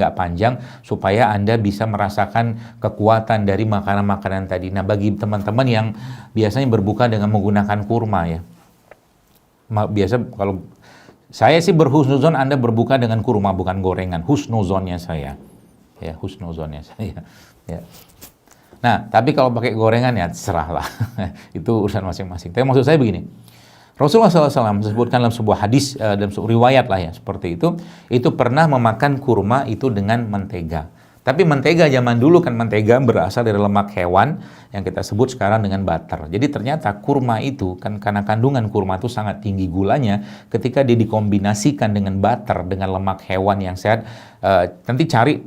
nggak panjang supaya Anda bisa merasakan kekuatan dari makanan-makanan tadi. Nah, bagi teman-teman yang biasanya berbuka dengan menggunakan kurma ya, biasa kalau saya sih berhusnuzon Anda berbuka dengan kurma bukan gorengan, husnuzonnya saya ya, husnuzonnya saya ya. Nah, tapi kalau pakai gorengan ya terserahlah. Itu urusan masing-masing. Tapi maksud saya begini, Rasulullah SAW disebutkan dalam sebuah hadis, dalam sebuah riwayat lah ya, seperti itu pernah memakan kurma itu dengan mentega. Tapi mentega zaman dulu kan mentega berasal dari lemak hewan yang kita sebut sekarang dengan butter. Jadi ternyata kurma itu kan karena kandungan kurma itu sangat tinggi gulanya, ketika dia dikombinasikan dengan butter, dengan lemak hewan yang sehat, nanti cari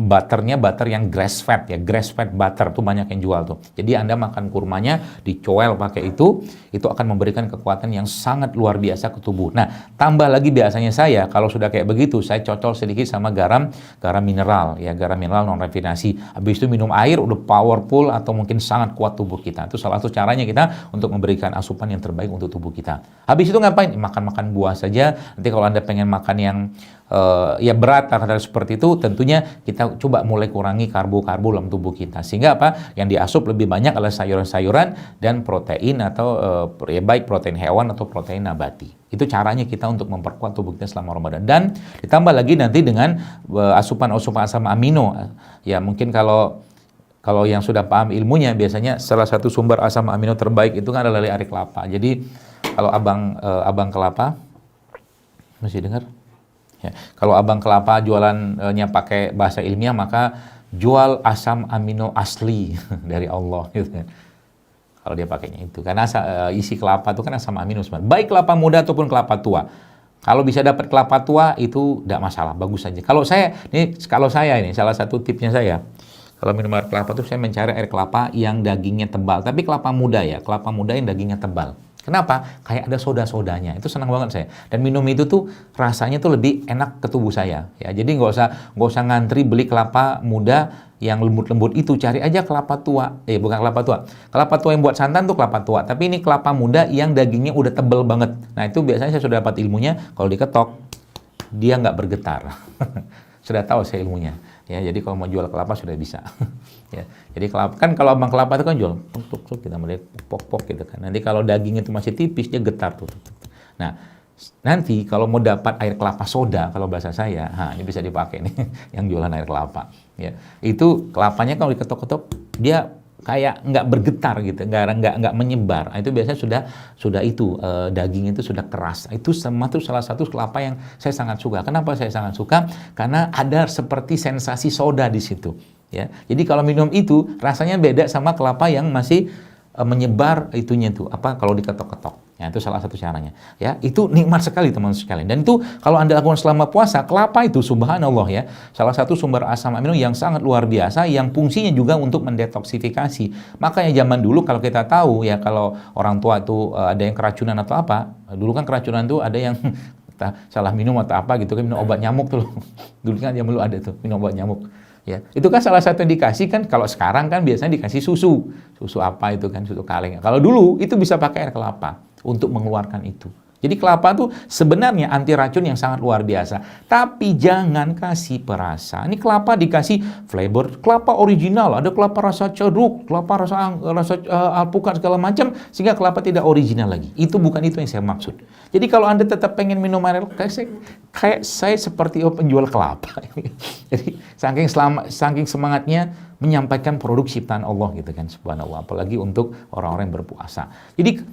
butter yang grass fat ya, grass fat butter tuh banyak yang jual tuh. Jadi Anda makan kurmanya dicoel pakai itu akan memberikan kekuatan yang sangat luar biasa ke tubuh. Nah, tambah lagi biasanya saya kalau sudah kayak begitu, saya cocol sedikit sama garam mineral ya, garam mineral non rafinasi. Habis itu minum air udah powerful atau mungkin sangat kuat tubuh kita. Itu salah satu caranya kita untuk memberikan asupan yang terbaik untuk tubuh kita. Habis itu ngapain? Makan buah saja. Nanti kalau Anda pengen makan yang ya berat atau seperti itu, tentunya kita coba mulai kurangi karbo dalam tubuh kita, sehingga apa yang diasup lebih banyak adalah sayuran-sayuran dan protein atau ya baik protein hewan atau protein nabati. Itu caranya kita untuk memperkuat tubuh kita selama Ramadan. Dan ditambah lagi nanti dengan asupan-asupan asam amino ya, mungkin kalau yang sudah paham ilmunya, biasanya salah satu sumber asam amino terbaik itu kan adalah dari ari kelapa. Jadi kalau abang kelapa masih dengar? Ya, kalau abang kelapa jualannya pakai bahasa ilmiah, maka jual asam amino asli dari Allah gitu kan. Kalau dia pakainya itu, karena isi kelapa itu kan asam amino sebenarnya. Baik kelapa muda ataupun kelapa tua. Kalau bisa dapat kelapa tua itu tidak masalah, bagus saja. Kalau saya ini salah satu tipsnya saya. Kalau minum air kelapa itu saya mencari air kelapa yang dagingnya tebal, tapi kelapa muda ya, kelapa muda yang dagingnya tebal. Kenapa? Kayak ada soda-sodanya. Itu senang banget saya. Dan minum itu tuh rasanya tuh lebih enak ke tubuh saya. Ya, jadi nggak usah ngantri beli kelapa muda yang lembut-lembut itu. Cari aja kelapa tua. Bukan kelapa tua. Kelapa tua yang buat santan tuh kelapa tua. Tapi ini kelapa muda yang dagingnya udah tebel banget. Nah, itu biasanya saya sudah dapat ilmunya. Kalau diketok, dia nggak bergetar. Sudah tahu saya ilmunya. Ya, jadi kalau mau jual kelapa sudah bisa. Ya, jadi kelapa kan, kalau abang kelapa itu kan jual tuk kita melihat pok gitu kan. Nanti kalau dagingnya itu masih tipis dia getar tuh. Nah, nanti kalau mau dapat air kelapa soda kalau bahasa saya, ini bisa dipakai nih yang jualan air kelapa. Ya, itu kelapanya kalau diketok-ketok dia kayak nggak bergetar gitu, nggak menyebar. Itu biasanya sudah itu daging itu sudah keras. Itu sama tuh salah satu kelapa yang saya sangat suka. Kenapa saya sangat suka? Karena ada seperti sensasi soda di situ. Ya, jadi kalau minum itu rasanya beda sama kelapa yang masih menyebar itunya tuh kalau diketok-ketok. Ya, itu salah satu caranya. Ya, itu nikmat sekali teman-teman sekalian. Dan itu kalau Anda lakukan selama puasa, kelapa itu subhanallah ya, salah satu sumber asam amino yang sangat luar biasa, yang fungsinya juga untuk mendetoksifikasi. Makanya zaman dulu kalau kita tahu ya, kalau orang tua itu ada yang keracunan atau apa, dulu kan keracunan itu ada yang salah minum atau apa gitu kan, minum obat nyamuk tuh. Dulu kan zaman dulu ada tuh minum obat nyamuk. Ya, itu kan salah satu indikasi kan. Kalau sekarang kan biasanya dikasih susu apa itu kan, susu kaleng. Kalau dulu itu bisa pakai air kelapa untuk mengeluarkan itu. Jadi kelapa tuh sebenarnya anti racun yang sangat luar biasa. Tapi jangan kasih perasa. Ini kelapa dikasih flavor kelapa original, ada kelapa rasa jeruk, kelapa rasa alpukat segala macam, sehingga kelapa tidak original lagi. Itu bukan itu yang saya maksud. Jadi kalau Anda tetap pengen minum air kayak saya seperti penjual kelapa. Jadi saking semangatnya menyampaikan produk ciptaan Allah gitu kan, subhanallah, apalagi untuk orang-orang yang berpuasa. Jadi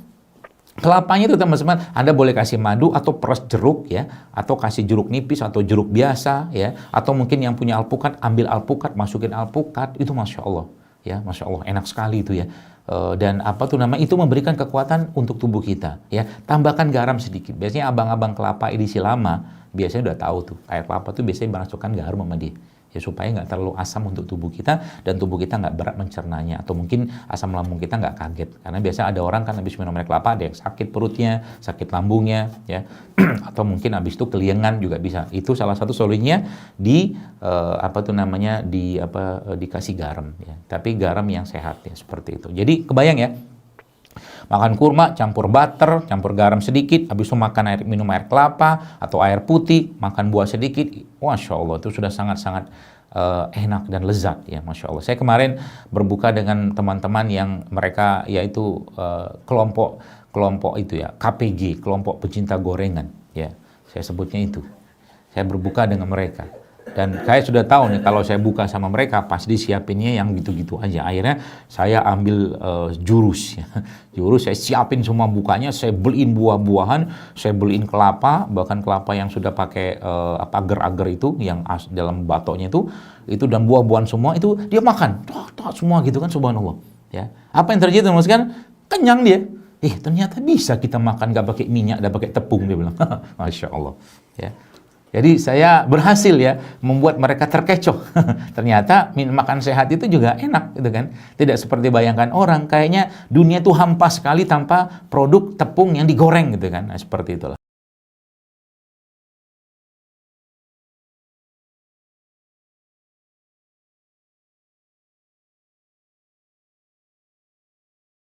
kelapanya itu teman-teman, Anda boleh kasih madu atau peres jeruk ya, atau kasih jeruk nipis atau jeruk biasa ya, atau mungkin yang punya alpukat, ambil alpukat, masukin alpukat, itu Masya Allah ya, Masya Allah, enak sekali itu ya. Dan itu memberikan kekuatan untuk tubuh kita ya. Tambahkan garam sedikit. Biasanya abang-abang kelapa edisi lama biasanya udah tahu tuh, air kelapa tuh biasanya masukkan garam sama dia. Ya, supaya nggak terlalu asam untuk tubuh kita dan tubuh kita nggak berat mencernanya, atau mungkin asam lambung kita nggak kaget. Karena biasa ada orang kan habis minum air kelapa ada yang sakit perutnya, sakit lambungnya, ya, atau mungkin habis itu keliengan juga bisa. Itu salah satu solusinya dikasih garam, ya. Tapi garam yang sehat ya, seperti itu. Jadi kebayang ya, Makan kurma, campur butter, campur garam sedikit, habis itu makan minum air kelapa atau air putih, makan buah sedikit. Masya Allah, itu sudah sangat-sangat enak dan lezat ya, Masya Allah. Saya kemarin berbuka dengan teman-teman yang mereka yaitu kelompok itu ya, KPG, kelompok pecinta gorengan ya, saya sebutnya itu. Saya berbuka dengan mereka. Dan saya sudah tahu nih kalau saya buka sama mereka pasti siapinnya yang gitu-gitu aja. Akhirnya saya ambil jurus ya. Jurus saya siapin semua bukanya, saya beliin buah-buahan, saya beliin kelapa, bahkan kelapa yang sudah pakai agar-agar itu yang dalam batoknya itu dan buah-buahan semua itu dia makan. Semua gitu kan, subhanallah. Ya. Apa yang terjadi teman-teman sekalian? Kenyang dia. Ternyata bisa kita makan gak pakai minyak, gak pakai tepung, dia bilang. Masya Allah. Ya. Jadi saya berhasil ya membuat mereka terkecoh. Ternyata makan sehat itu juga enak gitu kan. Tidak seperti bayangkan orang, kayaknya dunia itu hampa sekali tanpa produk tepung yang digoreng gitu kan. Nah, seperti itulah.